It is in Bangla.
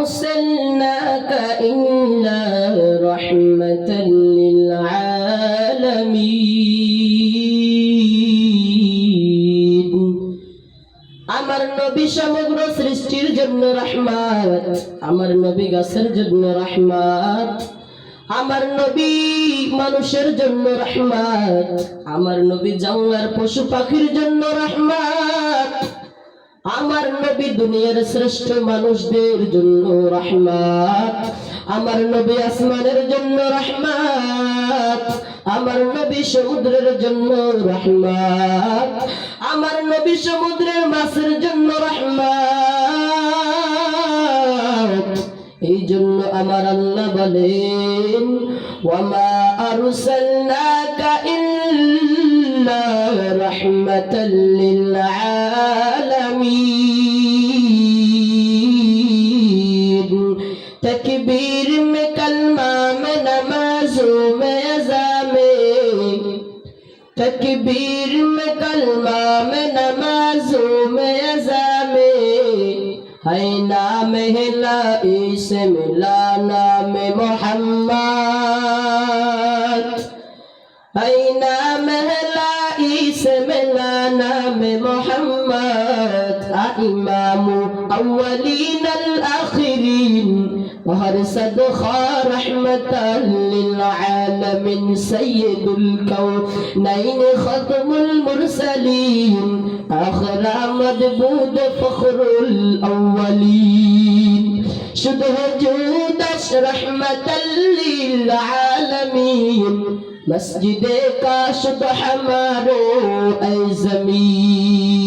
أرسلناك إلا رحمة للعالمين আমার নবী সমগ্র সৃষ্টির জন্য রহমত আমার নবী গাছের জন্য রহমত আমার নবী মানুষের জন্য রহমত আমার নবী জঙ্গলের পশু পাখির জন্য রহমত আমার নবী দুনিয়ার শ্রেষ্ঠ মানুষদের জন্য রহমত আমার নবী আসমানের জন্য রহমত আমার নবী সমুদ্রের জন্য রহমত আমার নবী সমুদ্রের মাছের জন্য রহমত এই জন্য আমার আল্লাহ বলেন ওয়ামা আরসালনাকা ইল্লা রাহমাতাল লিল আলামিন तकबीर में कलमा में नमाजों में अज़ा में तकबीर में कलमा में नमाजों में अज़ा में है नाम हिला इसे मिला नाम मोहम्मद है नाम हिला इसे मिला नाम मोहम्मद इमाम अव्वलीन आखिरीन وهر صدقا رحمة للعالمين سيد الكونين ختم المرسلين آخر مدبود فخر الأولين شده جودش رحمة للعالمين مسجد کا شد ہمارو اے زمین